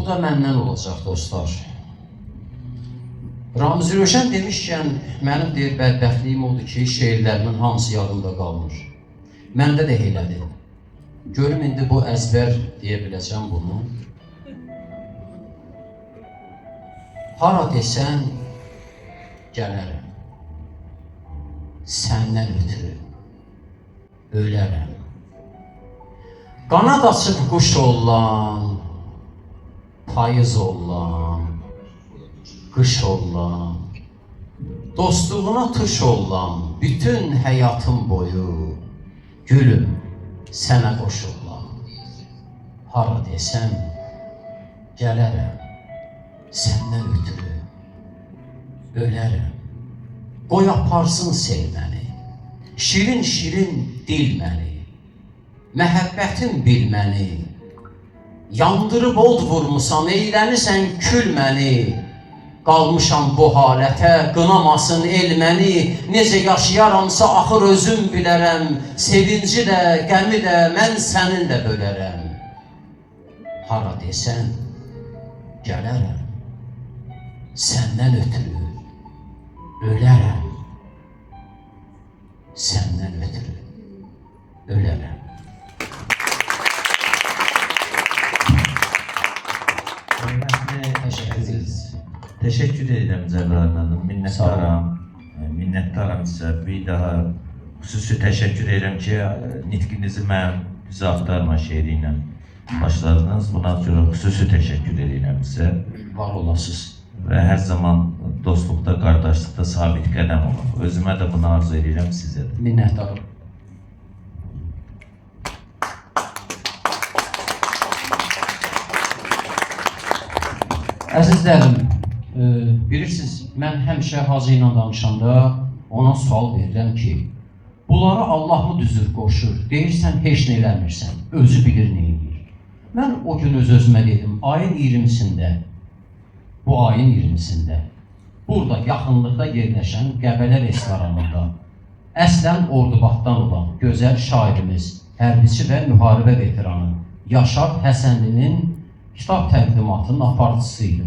da məndən olacaq dostlar. Ramiz Rövşən demişkən, mənim deyir, bədbəxtliyim odur ki, şeirlərimin hamısı yadımda qalmır. Məndə də elədir. Görüm, indi bu əzbər deyə biləcəm bunu. Hara desən, gələrəm. Səndən ötürü ölərəm. Qanad açıb quş olan, payız olan, qış olan, dostluğuna tuş olan, bütün həyatım boyu gülüm sənə qoşulan. Hara desəm, gələrəm, səndən ötürü ölərəm. Qoy aparsın sevməni, şirin-şirin dil məni, məhəbbətin bil məni, yandırıb od vurmusan, eylənirsən kül məni, qalmışam bu halətə, qınamasın el məni, necə yaşayaramsa axır özüm bilərəm, sevinci də, qəmi də mən sənin də bölərəm. Hara desən, gələrəm, səndən ötürü ölərəm, səndən ötürü ölərəm. Teşekkür ederim Cəbrayıl Hanım, minnətdaram sizə. Bir daha xüsusi təşəkkür edirəm ki, nitqinizi mənim bizə axtarma şeiri ilə başladınız. Buna görə xüsusi təşəkkür edirəm sizə. Var olasınız. Və hər zaman dostluqda, qardaşlıqda sabit qədəm olun. Özümə də bunu arzu edirəm, sizə də. Minnətdarım. Əzizlərim, bilirsiniz, mən həmişə Hacı ilə danışanda ona sual verirəm ki, bunları Allah mı düzür qoşur? Deyirsən, heç nə eləmirsən, özü bilir nə edir. Mən o gün öz-özümə dedim, ayın 20-sində, bu ayın 20-sində, burada yaxınlıqda yerləşən Qəbələ restoranında əslən Ordubaddan olan gözəl şairimiz, hərbiçi və müharibə veteranı Yaşar Həsənlinin kitab təqdimatının aparıcısıydı.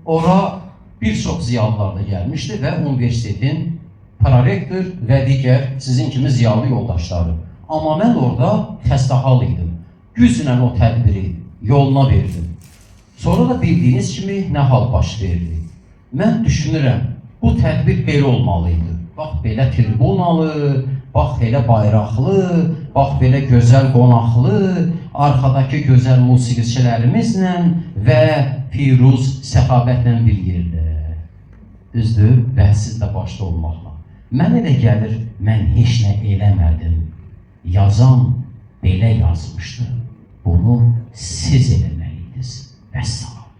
Ora bir çox ziyalılar da gəlmişdi və universitetin prorektor və digər sizin kimi ziyalı yoldaşları. Amma mən orada xəstəhal idim. Güclə o tədbiri yoluna verdim. Sonra da bildiyiniz kimi nə hal baş verdi. Mən düşünürəm, bu tədbir belə olmalıydı. Bax, belə tribunalı, bax, belə bayraqlı, bax, belə gözəl qonaqlı, arxadakı gözəl musiqiçilərimizlə və Firuz səxavətlə bir yerdə. Düzdür, bəhsiz də başda olmaqla. Mən elə gəlir, mən heç nə eləmədim. Yazan belə yazmışdı. Bunu siz eləməliydiniz. Vəssalam.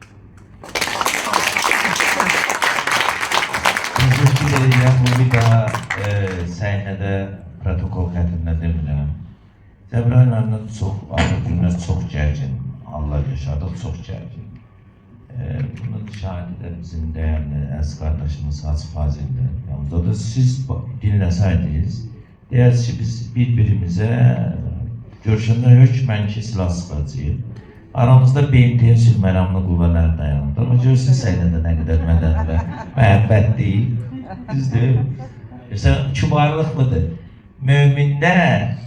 Teşekkür ederim. Bu bir daha səhnədə protokol xətində demirəm. Cəbrayıl Hanım çox ağır günlər, çox gərgin anlar yaşadıq, çox gərgin. Bunun şahidi də bizim dəyərli əziz qardaşımız Hacı Fazildir. Yanımızdadır. Siz dinləsəydiniz, deyərsiniz ki, biz bir-birimizə görüşəndə hökmən ki, silah sıxacağıq. Aramızda BMT-nin sülh-məramlı qüvvələri dayanır. Amma görürsünüz səhnədə nə qədər mədəni və məhəbbət deyil. Düzdür. Görürsən, kübarlıqlıdır. Mömində,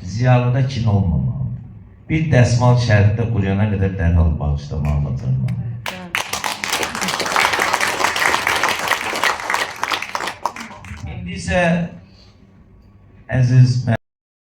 ziyalıda kin olmamalıdır. Bir dəsmal şərifdə quruyana qədər dərhal bağışlamalıdır. İndi isə əziz